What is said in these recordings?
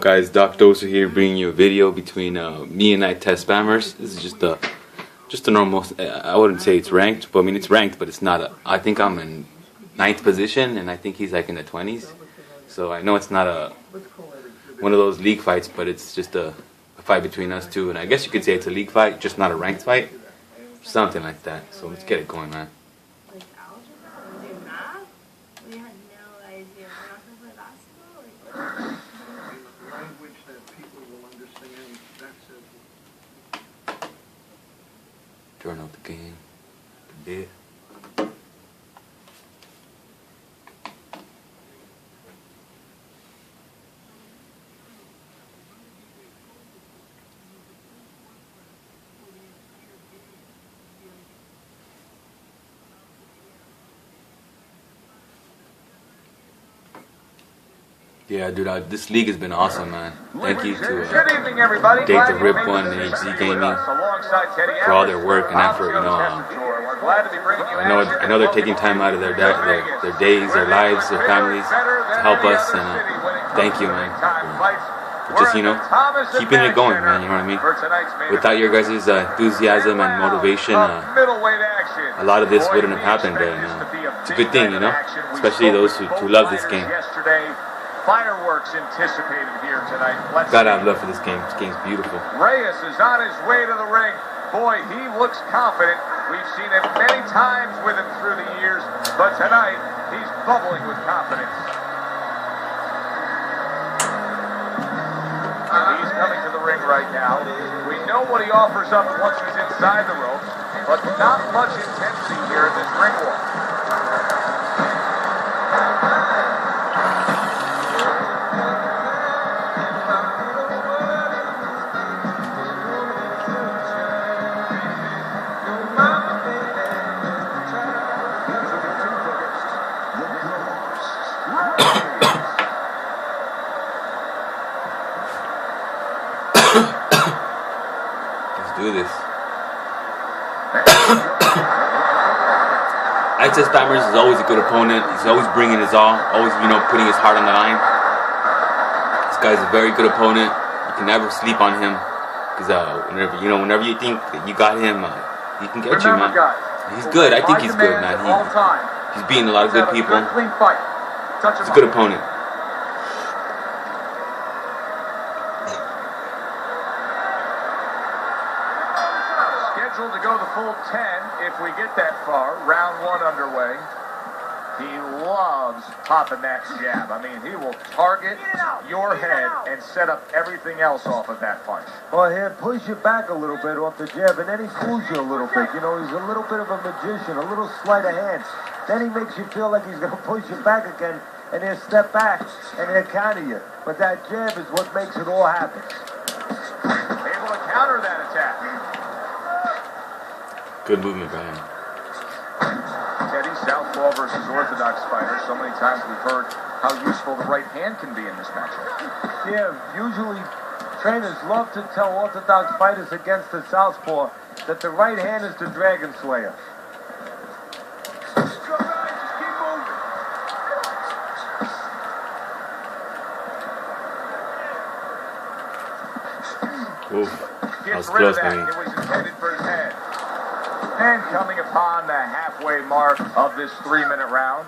Guys, Doc Doser here, bringing you a video between me and Itestspammers. This is just a normal. I wouldn't say it's ranked, but I mean it's ranked, but it's not. I think I'm in 9th position, and I think he's like in the 20s. So I know it's not one of those league fights, but it's just a fight between us two. And I guess you could say it's a league fight, just not a ranked fight, something like that. So let's get it going, man. Like algebra? Do math? We had no idea. We're not going to play basketball? Language that people will understand. That's it. Turn out the game. The Yeah, dude, this league has been awesome, man. Thank you to Dave the Rip One and HZ Gaming for all their work and effort. I know they're taking time out of their days, their lives, their families to help us, and thank you, man, for just keeping it going, man. You know what I mean? Without your guys' enthusiasm and motivation, a lot of this wouldn't have happened. But it's a good thing, especially those who love this game. Fireworks anticipated here tonight. Gotta have love for this game. This game's beautiful. Reyes is on his way to the ring. Boy, he looks confident. We've seen it many times with him through the years, but tonight he's bubbling with confidence. He's coming to the ring right now. We know what he offers up once he's inside the ropes, but not much intensity here in this ring walk. Let's do this. Itestspammers is always a good opponent. He's always bringing his all, always putting his heart on the line. This guy's a very good opponent. You can never sleep on him because whenever you think that you got him, he can get you, man. He's good. I think he's good, man. He's beating a lot of good people. He's a good opponent. To go the full 10 if we get that far. Round one underway. He loves popping that jab. I mean, he will target your head and set up everything else off of that punch. Well, he'll push you back a little bit off the jab, and then he fools you a little bit. He's a little bit of a magician, a little sleight of hand. Then he makes you feel like he's going to push you back again, and he'll step back, and he'll counter you. But that jab is what makes it all happen. Able to counter that attack. Good movement by him. Teddy, southpaw versus orthodox fighter. So many times we've heard how useful the right hand can be in this matchup. Yeah, usually trainers love to tell orthodox fighters against the southpaw that the right hand is the dragon slayer. Oof, that was close, man. It was intended for his head. And coming upon the halfway mark of this 3-minute round.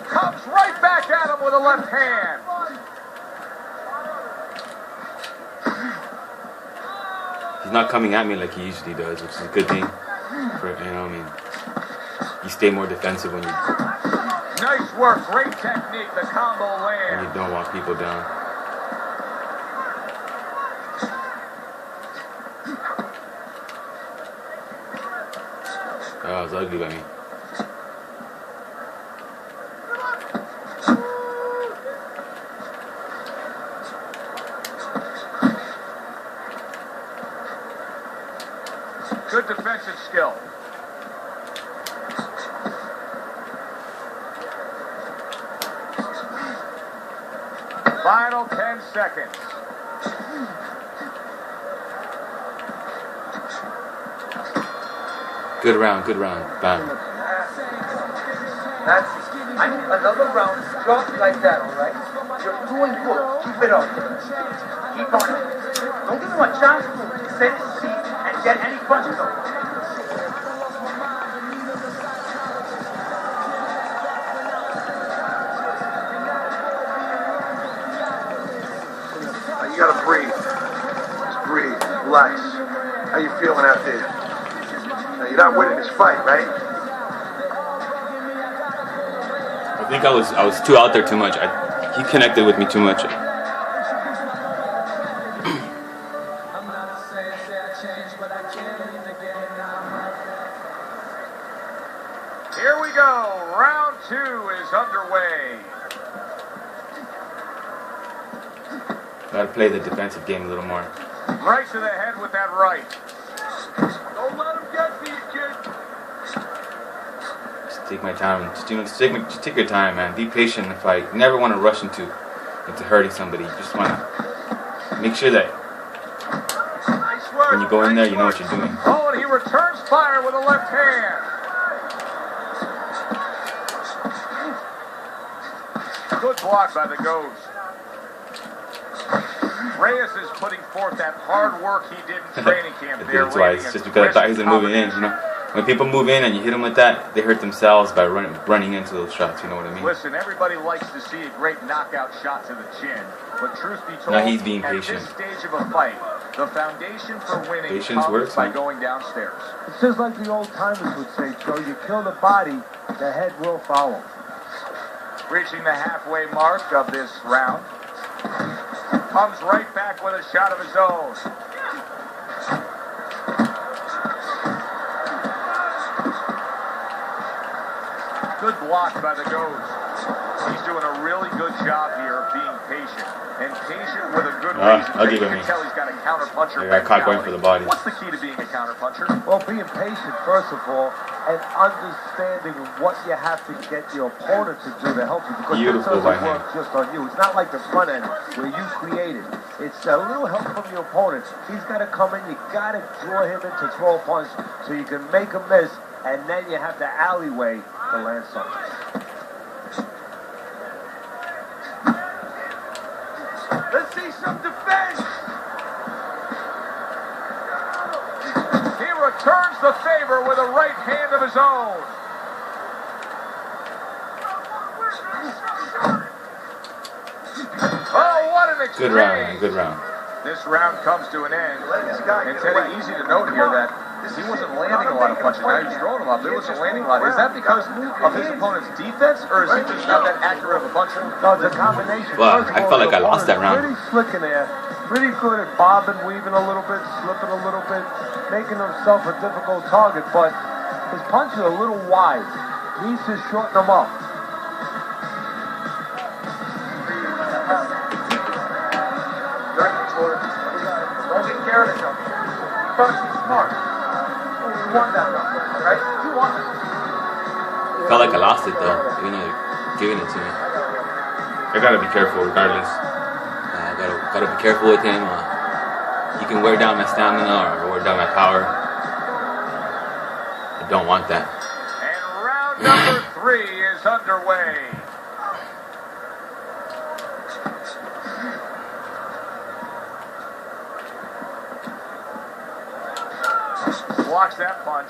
Comes right back at him with a left hand. He's not coming at me like he usually does, which is a good thing. You stay more defensive when you Nice work, great technique, the combo land. when you don't want people down. Oh, it's ugly by me. Good defensive skill. Final 10 seconds. Good round, good round. Bam. That's I need another round just like that, all right? You're doing good. Keep it up. Keep on it. Don't give him a chance to set his feet and get any punches up. You gotta breathe. Just breathe. Relax. How you feeling out there? Now, you're not winning this fight, right? I think I was too out there too much. He connected with me too much. Here we go. Round 2 is underway. Gotta play the defensive game a little more. Right to the head with that right. Don't let him get to you, kid. Just take my time. Just take your time, man. Be patient in the fight. You never want to rush into hurting somebody. You just want to make sure that Nice work. when you go in there, you know what you're doing. Oh, and he returns fire with a left hand. Good block by the Ghost. Reyes is putting forth that hard work he did in training camp there. That's why it's just because I thought he was moving in, you know. When people move in and you hit them with that, they hurt themselves by running into those shots, you know what I mean? Listen, everybody likes to see a great knockout shot to the chin, but truth be told, Now he's being patient. at this stage of a fight, the foundation for winning Patience comes works, by man. going downstairs. It's just like the old timers would say, Joe, you kill the body, the head will follow. Reaching the halfway mark of this round. Comes right back with a shot of his own. Good block by the Ghost. He's doing a really good job here of being patient. And patient with a good reason. I'll give You him can tell he's got a counter-puncher I got caught going for the body. What's the key to being a counter-puncher? Well, being patient, first of all, and understanding what you have to get your opponent to do to help you. Because Beautiful it by doesn't him. work just on you. It's not like the front end where you create it. It's a little help from your opponent. He's got to come in. You got to draw him in to throw a punch so you can make him miss, and then you have the alleyway to land something. Let's see some defense. He returns the favor with a right hand of his own. Oh, what an exchange. Good round, man. Good round. This round comes to an end. And Teddy, easy to note here that he wasn't landing a lot of punches. Now he's throwing them up. He wasn't landing a lot. Is that because of his opponent's defense, or is he just not that accurate of a puncher? No, it's a combination. Well, First of I all, felt like the I lost that round. Pretty slick in there. Pretty good at bobbing, weaving a little bit, slipping a little bit, making himself a difficult target, but his punches are a little wide. Needs to shorten them up. Don't get careless of it. You gotta be smart. You want that number, right? You want it. Felt like I lost it though, even though they're giving it to me. I gotta be careful regardless. I gotta be careful with him. He can wear down my stamina or wear down my power. I don't want that. And round number 3 is underway. Blocks that punch.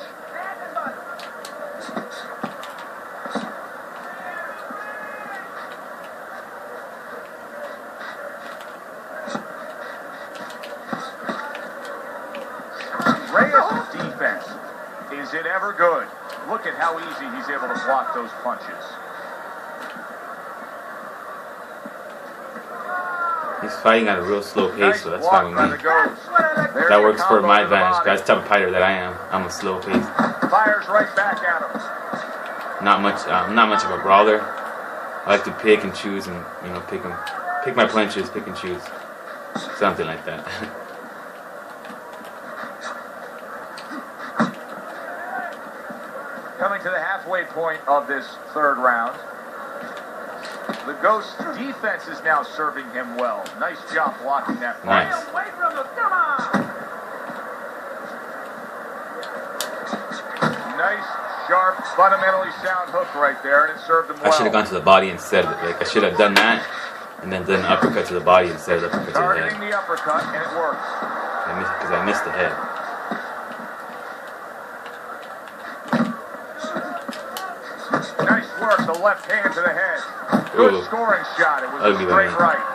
Reyes' defense. Is it ever good? Look at how easy he's able to block those punches. He's fighting at a real slow pace, Nice so that's block fine by with the me. Ghost. There's That the works for combo my to the advantage. body. That's the type of fighter that I am. I'm a slow pace. Fires right back at him. Not much of a brawler. I like to pick and choose and pick my punches, pick and choose, something like that. Coming to the halfway point of this third round. The Ghost's defense is now serving him well. Nice job blocking that punch. Nice. Away from him. Come on. Nice sharp, fundamentally sound hook right there, and it served him well. I should have gone to the body instead. Like I should have done that, and then done an uppercut to the body instead of the uppercut to the Targeting head. the uppercut, and it works. Because I missed the head. Nice work, the left hand to the head. Good Ooh. scoring shot. It was Ugly a straight man. right.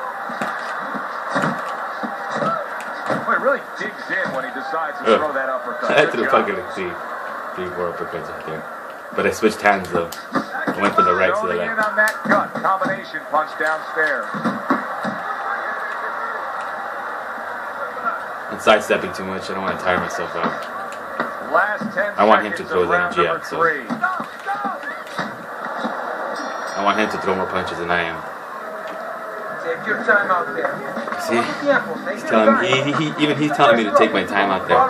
Well, he really digs in when he decides to throw that uppercut. I Good threw job. fucking like three, 4 uppercuts right there. But I switched hands though. I went from the right to the Zoning in left. on that gut. Combination punch downstairs. I'm sidestepping too much. I don't want to tire myself out. Last 10 I want him to seconds throw of his round energy number out, so. 3. I want him to throw more punches than I am. Take your time out there. See? He's telling me, even he's telling me to take my time out there.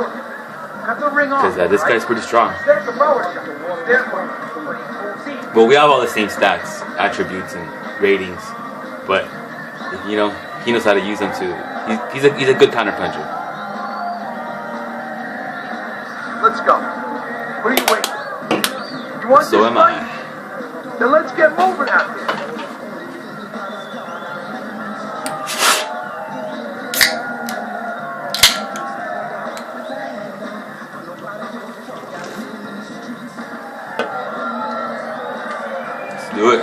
Because this guy's pretty strong. Well, we have all the same stats, attributes, and ratings. But, you know, he knows how to use them too. He's a good counter puncher. Let's go. What are you waiting? You want So this am fight? I. Then let's get moving out there. Let's do it.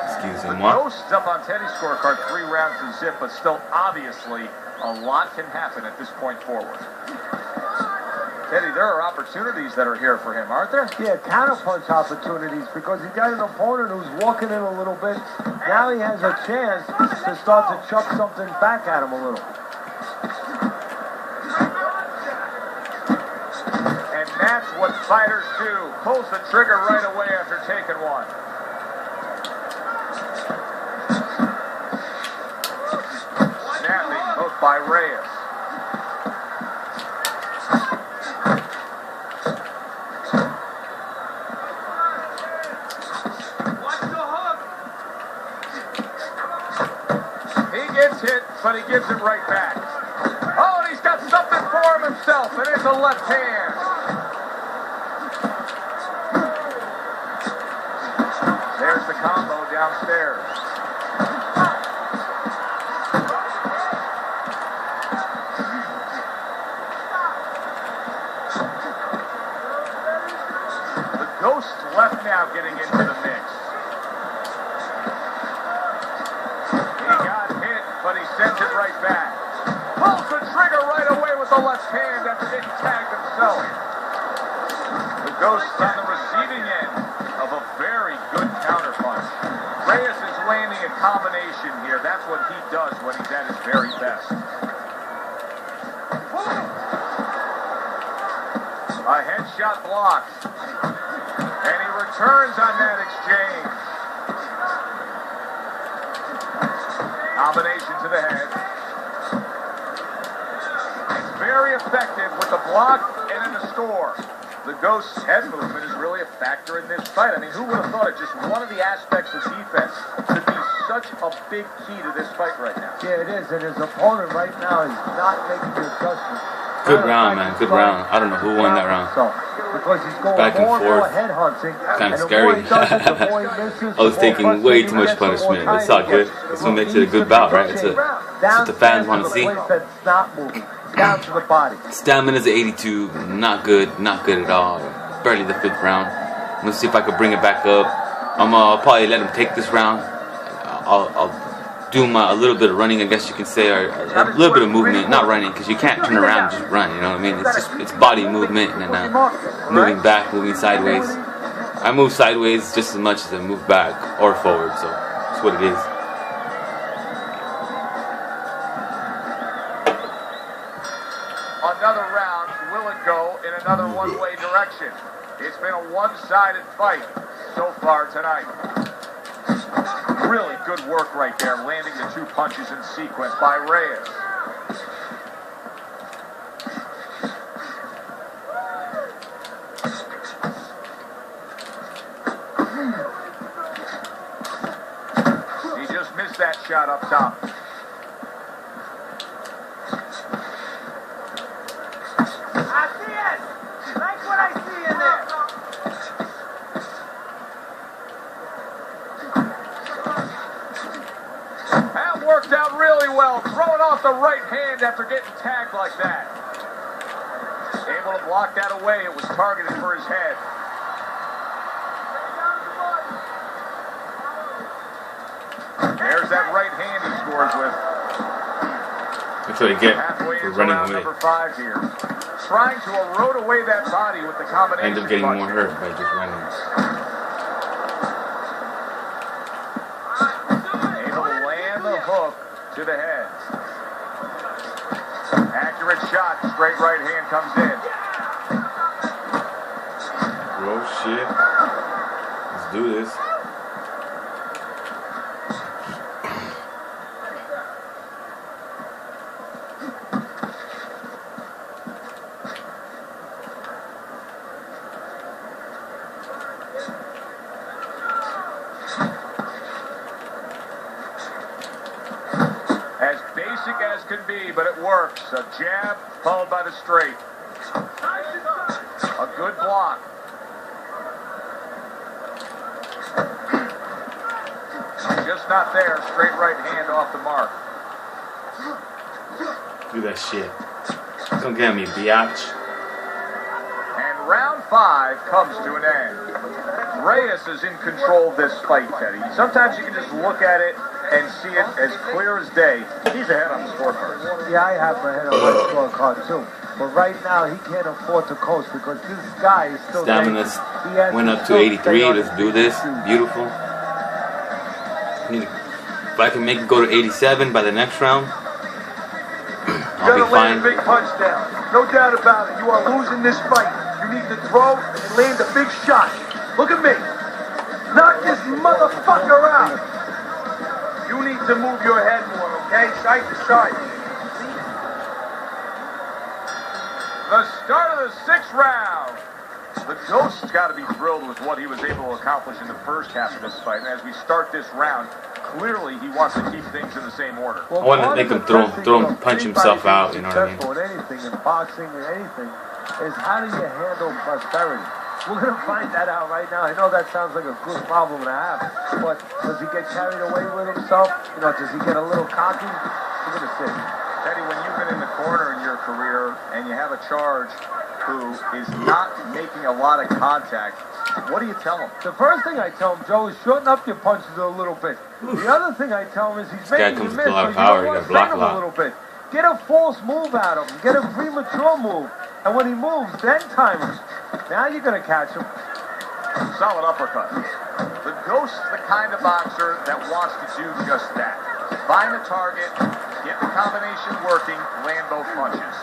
Excuse me. Ghosts up on Teddy's scorecard, 3 rounds to zip, but still obviously a lot can happen at this point forward. Teddy, there are opportunities that are here for him, aren't there? Yeah, counterpunch opportunities because he got an opponent who's walking in a little bit. Now he has a chance to start to chuck something back at him a little. And that's what fighters do. Pulls the trigger right away after taking one. Snapping hook by Reyes. He gets hit, but he gives it right back. Oh, and he's got something for him himself, and it's a left hand. There's the combo downstairs. The Ghost left now getting into the mix. He got hit, but he sends it right back. Pulls the trigger right away with the left hand after getting tagged himself. The Ghost on the receiving end of a very good counterpunch. Reyes is landing a combination here. That's what he does when he's at his very best. A headshot blocked. And he returns on that exchange. Combination to the head. It's very effective with the block and in the score. The Ghost's head movement is really a factor in this fight. I mean, who would have thought it? Just one of the aspects of defense could be such a big key to this fight right now. Yeah, it is. And his opponent right now is not making the adjustment. Good round, man. Good round. I don't know who won that round. So, because he's going Back and more and more forth. head hunting. Kind of and the more scary. he does it, the more he misses, I was the more taking punches way he too much gets, the more punishment. time It's all he good. gets. This one makes He it a needs to good bout, be right? It's pushing what the fans want to see. the place that's not moving. Down to the body. Stamina's at 82. Not good. Not good at all. Barely the 5th round. Let's see if I can bring it back up. I'm probably let him take this round. I'll do a little bit of running, I guess you can say, or a little bit of movement. Not running, because you can't turn around and just run. You know what I mean? It's body movement and then moving back, moving sideways. I move sideways just as much as I move back or forward. So that's what it is. Another round, will it go in another one-way direction? It's been a one-sided fight so far tonight. Really good work right there, landing the 2 punches in sequence by Reyes. He just missed that shot up top. I see it. Like what I see in there. balanced out really well, throwing off the right hand after getting tagged like that. Able to block that away. It was targeted for his head. There's that right hand he scores with. That's what I get Halfway for into running round away. number 5 here. Trying to erode away that body with the combination. I end up getting punch. more hurt by just running. Able to land the hook to the head. Accurate shot. Straight right hand comes in. Oh shit. Let's do this. As basic as can be, but it works. A jab followed by the straight. A good block. Just not there. Straight right hand off the mark. Do that shit. Come get me, biatch. And round 5 comes to an end. Reyes is in control of this fight, Teddy. Sometimes you can just look at it and see it as clear as day. He's ahead on the scorecard. Yeah, I have my head on my scorecard too. But right now, he can't afford to coast because this guy is still... Stamina's went up to 83. Let's do this. Beautiful. If I can make it go to 87 by the next round, I'll be fine. Big punch down. No doubt about it. You are losing this fight. You need to throw and land a big shot. Look at me. Knock this motherfucker out. You need to move your head more, okay? Side to side. The start of the 6th round. The Ghost's got to be thrilled with what he was able to accomplish in the first half of this fight. And as we start this round, clearly he wants to keep things in the same order. I want to make him punch himself out, you know what I mean? In anything, in boxing or anything, is how do you handle prosperity? We're going to find that out right now. I know that sounds like a good problem to have, but does he get carried away with himself? You know, does he get a little cocky? We're going to see. Teddy, when you've been in the corner in your career and you have a charge who is not making a lot of contact, what do you tell him? The first thing I tell him, Joe, is shorten up your punches a little bit. The other thing I tell him is he's This guy making you comes miss, with a lot of so power. you He don't got block him a lot. a little bit. Get a false move out of him. Get a premature move. And when he moves, then time him. Now you're going to catch him. Solid uppercut. The Ghost's the kind of boxer that wants to do just that. Find the target, get the combination working, land both punches.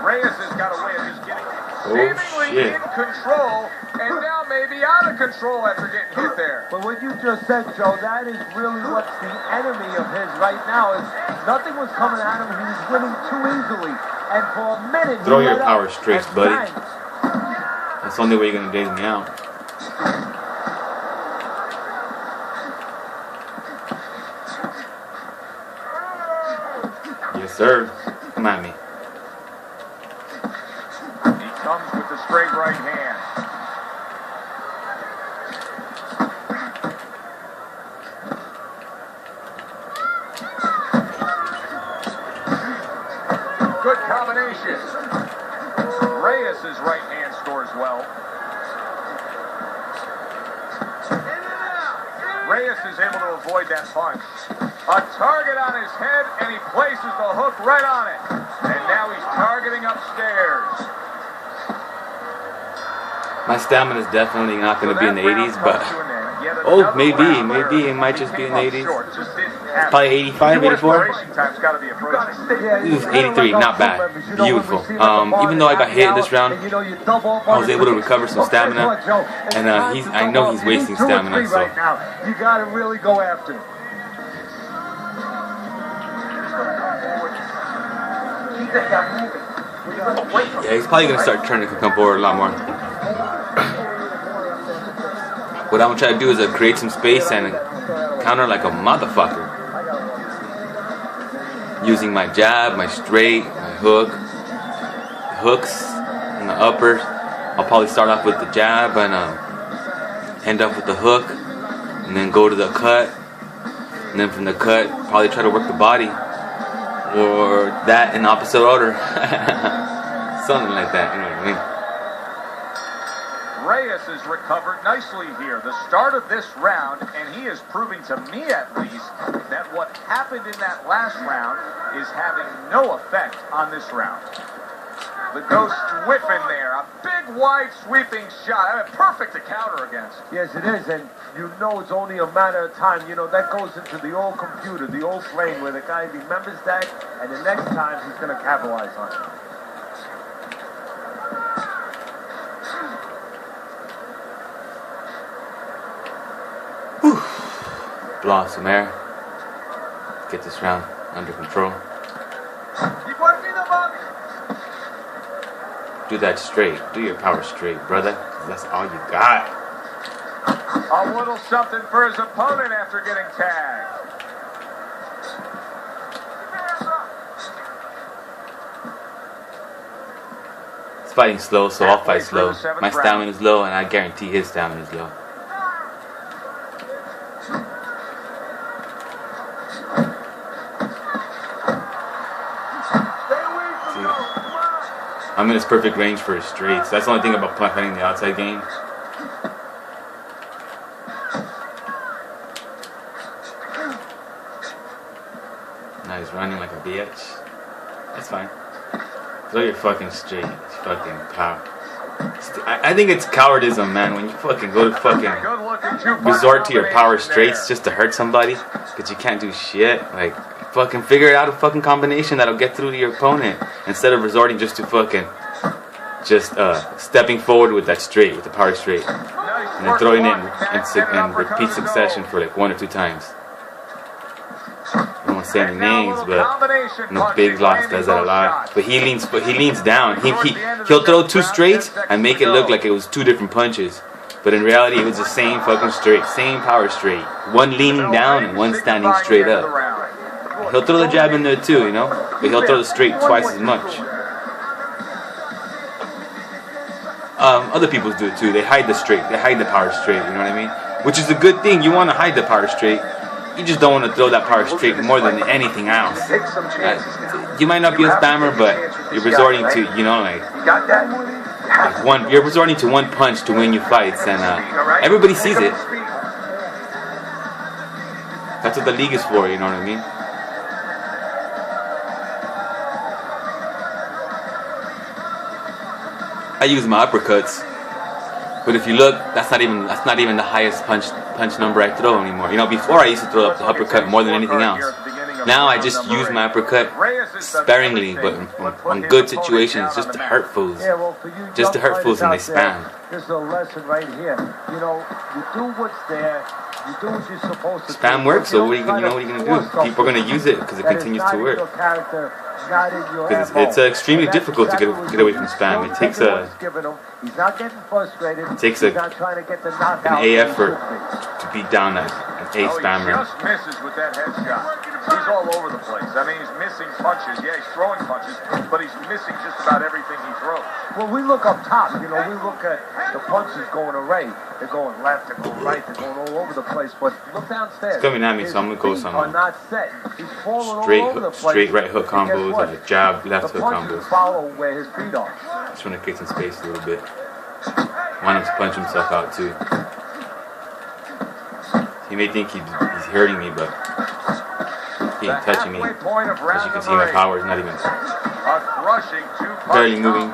Reyes has got a way of just getting seemingly in control, and now maybe out of control after getting hit there. But what you just said, Joe, that is really what's the enemy of his right now. Is nothing was coming at him. He was winning too easily. And for a minute, Throw he your let power up straight, and buddy. bang. That's the only way you're going to daze me out. Yes, sir. Come at me. He comes with the straight right hand. Good combination. Reyes' right hand scores well. Reyes is able to avoid that punch. A target on his head, and he places the hook right on it. And now he's targeting upstairs. My stamina is definitely not going to be in the 80s, but oh, maybe it might just be in the 80s. Probably 85, 84. This is 83, not bad, beautiful. Even though I got hit in this round, I was able to recover some stamina, and I know he's wasting stamina, so. You got to really go after him. Yeah, he's probably going to start trying to come forward a lot more. What I'm going to try to do is create some space and counter like a motherfucker. Using my jab, my straight, my hooks, and the uppers. I'll probably start off with the jab and end up with the hook. and then go to the cut, and then from the cut probably try to work the body, or that in opposite order. Something like that, you know what I mean? Reyes has recovered nicely here. The start of this round, and he is proving to me at least that what happened in that last round is having no effect on this round. The ghost whip in there, a big wide sweeping shot. I mean, perfect to counter against. Yes, it is, and you know it's only a matter of time. You know, that goes into the old computer, the old brain, where the guy remembers that, and the next time he's going to capitalize on it. Blow off some air. Get this round under control. Do that straight. Do your power straight, brother. 'Cause that's all you got. A little something for his opponent after getting tagged. He's fighting slow, so I'll fight slow. My stamina is low, and I guarantee his stamina is low. I'm in his perfect range for his straights. That's the only thing about fighting the outside game. Now he's running like a bitch. That's fine. Throw your fucking straight. Fucking power. I think it's cowardism, man, when you fucking go to fucking resort to your power straights just to hurt somebody, because you can't do shit. Like, fucking figure out a fucking combination that'll get through to your opponent instead of resorting just to fucking stepping forward with that straight, with the power straight, and then throwing it in repeat succession for like 1 or 2 times. I don't want to say any names, but Big Lots does that a lot. But he leans down. He'll throw 2 straights and make it look like it was 2 different punches. But in reality, it was the same fucking straight, same power straight. One leaning down and one standing straight up. He'll throw the jab in there too, you know, but he'll throw the straight twice as much. Other people do it too. They hide the straight. They hide the power straight, you know what I mean? Which is a good thing. You want to hide the power straight. You just don't want to throw that power straight more than anything else. You might not be a spammer, but you're resorting to, you know, like you're resorting to one punch to win your fights, and everybody sees it. That's what the league is for, you know what I mean? I use my uppercuts, but if you look, that's not even the highest punch number I throw anymore. You know, before I used to throw up the uppercut more than anything else. Now I just use my uppercut sparingly, but in good situations, just to hurt fools. Just to hurt fools and they spam. This is a lesson right here. You know, you do what's there. You do what you're supposed to do. Spam works, so what are you gonna do? People are gonna use it because it continues to work. Because it's extremely difficult to get away from spam. It takes an A effort to beat down an A spammer. He just misses with that head shot. He's all over the place. I mean, he's missing punches. Yeah, he's throwing punches, but he's missing just about everything he throws. Well, we look up top. You know, we look at the punches going array. They're going left, they're going right, they're going all over the place. But look downstairs. It's coming at me, so I'm gonna go some straight right hook combos and a jab left hook combos. Follow where his feet are. Just trying to create some space a little bit. Want him to punch himself out too. He may think he's hurting me, but he ain't touching me. As you can see, my power is not even barely moving.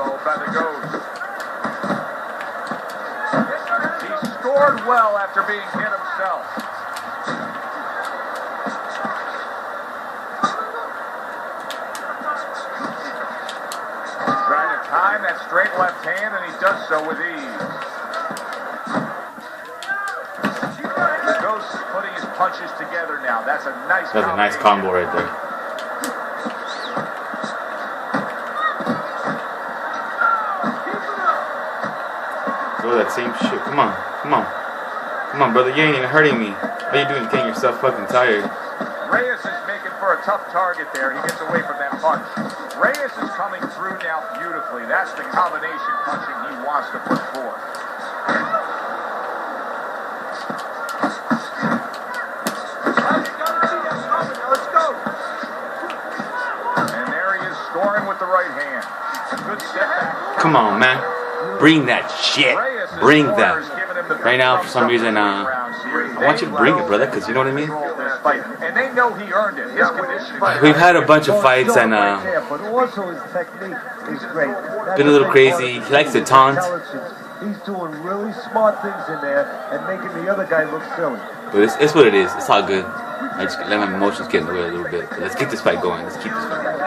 He scored well after being hit himself. Trying to time that straight left hand, and he does so with ease. The Ghost is putting his punches together now. That's a nice combo right there. Throw that same shit. Come on, brother. You ain't even hurting me. All you doing is getting yourself fucking tired. Reyes is making for a tough target there. He gets away from that punch. Reyes is coming through now beautifully. That's the combination punching he wants to put forth. Come on, man. Bring that shit. Bring that. Right now, for some reason, I want you to bring it, brother, because you know what I mean? And they know he earned it. His conditioning. We've had a bunch of fights and but also his technique is great. been a little crazy. He likes to taunt. He's doing really smart things in there and making the other guy look silly. But it's what it is. It's all good. I just let my emotions get in the way a little bit. But let's keep this fight going. Let's keep this fight going.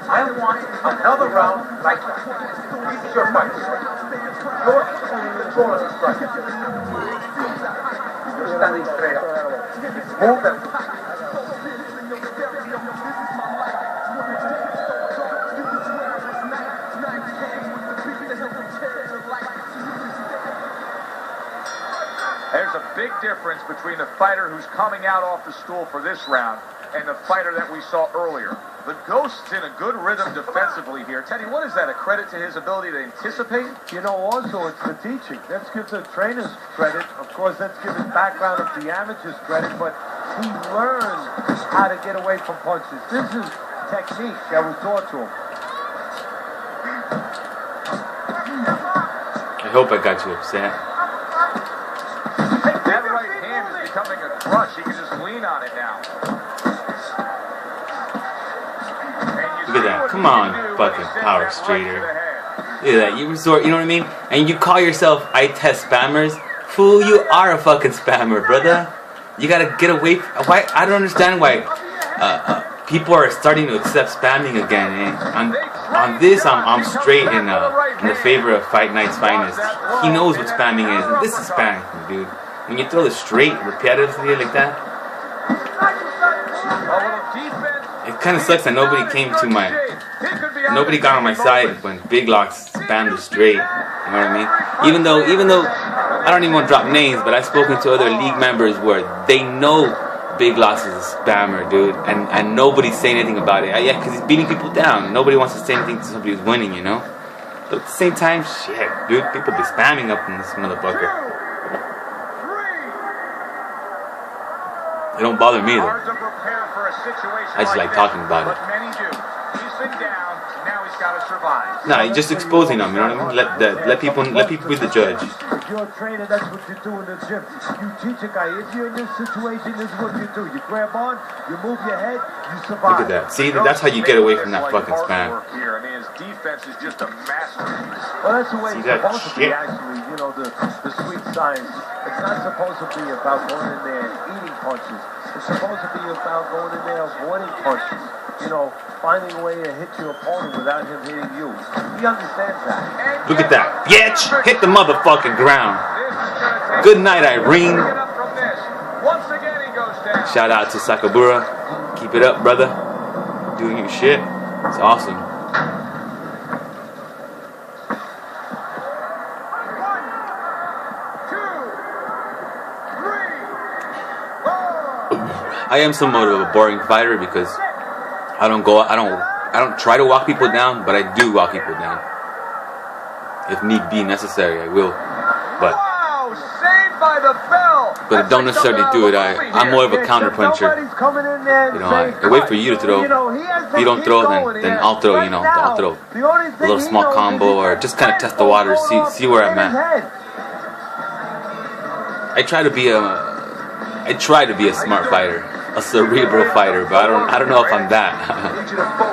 I want another round like that. This is your fight. You're controlling the strike. You're standing straight up. Move them. There's a big difference between the fighter who's coming out off the stool for this round and the fighter that we saw earlier. The Ghost's in a good rhythm defensively here. Teddy, what is that? A credit to his ability to anticipate? You know, also it's the teaching. Let's give the trainers credit. Of course, let's give his background of the amateurs credit, but he learned how to get away from punches. This is technique that was taught to him. I hope I got you upset. That right hand is becoming a crutch. He can just lean on it now. Look at that. Come on, fucking power straighter. Look at that. You resort, you know what I mean? And you call yourself Itestspammers? Fool, you are a fucking spammer, brother. You gotta get away from... Why? I don't understand why people are starting to accept spamming again. Eh? On this, I'm straight in the favor of Fight Night's finest. He knows what spamming is. And this is spamming, dude. When you throw it straight, repetitively like that, it kind of sucks that nobody got on my side when Big Locks spammed the straight. You know what I mean? Even though I don't even want to drop names, but I've spoken to other league members where they know Big Locks is a spammer, dude, and nobody's saying anything about it. Yeah, because he's beating people down. Nobody wants to say anything to somebody who's winning, you know? But at the same time, shit, dude, people be spamming up in this motherfucker. They don't bother me, though. I just like talking about it. Nah, you're just exposing them, you know what I mean? Let people be the judge. If you're a trainer, that's what you do in the gym. You teach a guy, if you're in this situation, this is what you do. You grab on, you move your head, you survive. Look at that. See, that's how you get away from that fucking spam. I mean, his defense is just a masterpiece. Well, that's the way it's supposed to be, actually. You know, the sweet science. It's not supposed to be about going in there and eating punches. It's supposed to be about going in there avoiding punches. You know, finding a way to hit your opponent without him hitting you. He understands that. Look at that. Bitch! Hit the motherfucking ground. Good night, Irene. Shout out to Sakabura. Keep it up, brother. Doing your shit. It's awesome. I am somewhat of a boring fighter because I don't try to walk people down, but I do walk people down. If need be necessary, I will. But I don't necessarily do it. I'm more of a counter puncher. You know, I wait for you to throw. If you don't throw, then I'll throw. You know, I'll throw a little small combo or just kind of test the waters, see where I'm at. I try to be a smart fighter. A cerebral fighter, but I don't know if I'm that.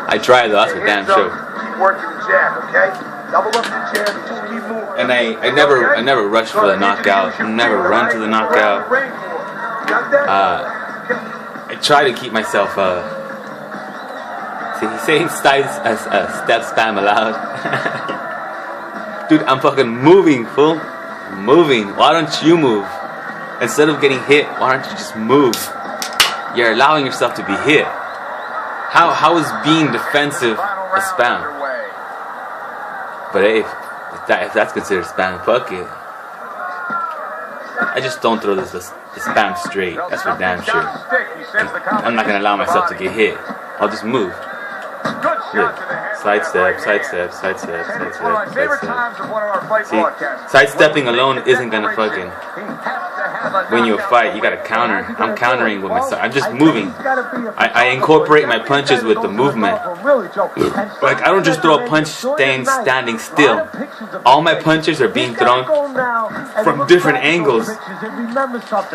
I try though, that's for damn sure. Keep working the jab, okay? Double up the jab, just keep moving. And I never rush for the knockout. I never run to the knockout. I try to keep myself. See, he's saying step spam allowed. Dude, I'm fucking moving, fool. I'm moving. Why don't you move? Instead of getting hit, why don't you just move? You're allowing yourself to be hit. How is being defensive a spam? But hey, if that's considered spam, fuck it. I just don't throw the spam straight. That's for damn sure. I'm not gonna allow myself to get hit. I'll just move. Look. Sidestep, sidestep, sidestep, sidestep, sidestep. See, sidestepping alone isn't gonna fucking when you fight, you gotta counter. I'm countering with my side. I'm just moving. I incorporate my punches with the movement. Like, I don't just throw a punch standing still. All my punches are being thrown from different angles.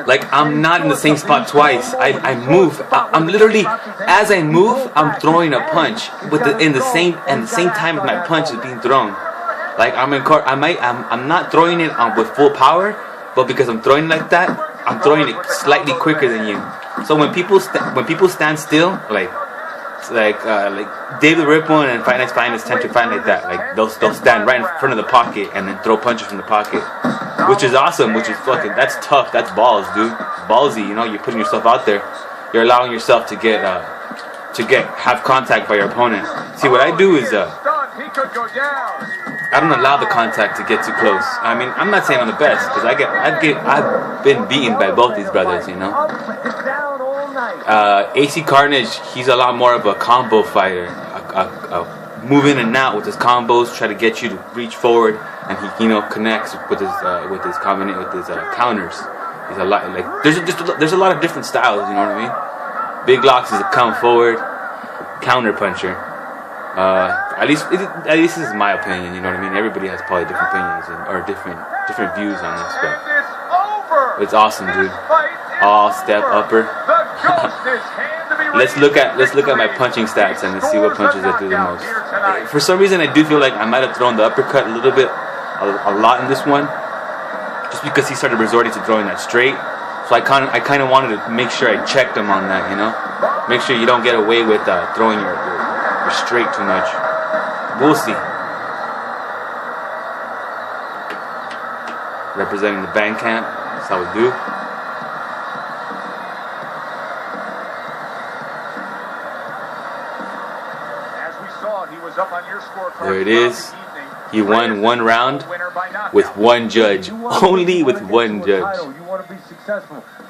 Like, I'm not in the same spot twice. I move. I'm literally, as I move, I'm throwing a punch in the same time as my punch is being thrown. Like, I'm not throwing it with full power, but because I'm throwing like that, I'm throwing it slightly quicker than you. So when people stand still, like David Ripon and Fight Night's Finest tend to fight like that. Like, they'll stand right in front of the pocket and then throw punches from the pocket, which is awesome. Which is fucking, that's tough. That's balls, dude. Ballsy. You know, you're putting yourself out there. You're allowing yourself to have contact by your opponent. See, what I do is I don't allow the contact to get too close. I mean, I'm not saying I'm the best, because I've been beaten by both these brothers, you know. AC Carnage, he's a lot more of a combo fighter, move in and out with his combos, try to get you to reach forward, and he, you know, connects with his counters. He's a lot like there's a lot of different styles, you know what I mean. Big Locks is a come forward counter puncher. At least this is my opinion, you know what I mean. Everybody has probably different opinions or different views on this, but it's awesome, dude. All step upper. let's look at my punching stats and let's see what punches I do the most. For some reason, I do feel like I might have thrown the uppercut a lot in this one, just because he started resorting to throwing that straight. So I kind of wanted to make sure I checked him on that, you know. Make sure you don't get away with throwing your straight too much. We'll see. Representing the band camp. That's how we do. As we saw, he was up on your scorecard. There it is. He won one round with one judge. Only with one judge.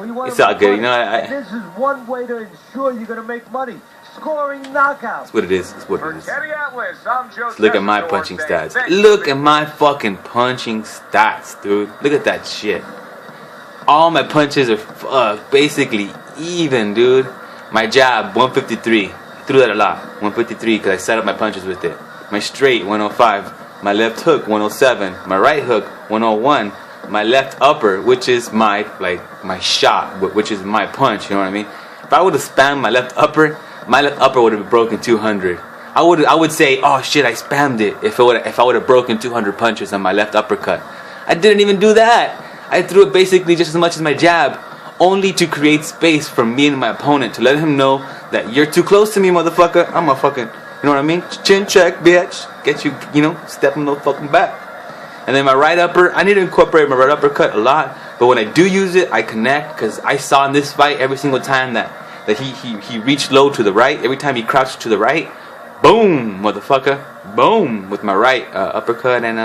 It's all good, you know. This is one way to ensure you're going to make money. Scoring knockouts. That's what it is. That's what it is. Let's look at my punching stats. Look at my fucking punching stats, dude. Look at that shit. All my punches are basically even, dude. My jab, 153. I threw that a lot. 153 because I set up my punches with it. My straight, 105. My left hook, 107. My right hook, 101. My left upper, which is my shot, which is my punch, you know what I mean? If I would have spammed my left upper would have broken 200. I would say, oh shit, I spammed it if I would have broken 200 punches on my left uppercut. I didn't even do that. I threw it basically just as much as my jab, only to create space for me and my opponent, to let him know that you're too close to me, motherfucker. I'm a fucking, you know what I mean? Chin check, bitch. Get you, you know, stepping no fucking back. And then my right upper, I need to incorporate my right uppercut a lot, but when I do use it, I connect, because I saw in this fight every single time that he reached low to the right. Every time he crouched to the right, boom, motherfucker, boom, with my right uppercut. And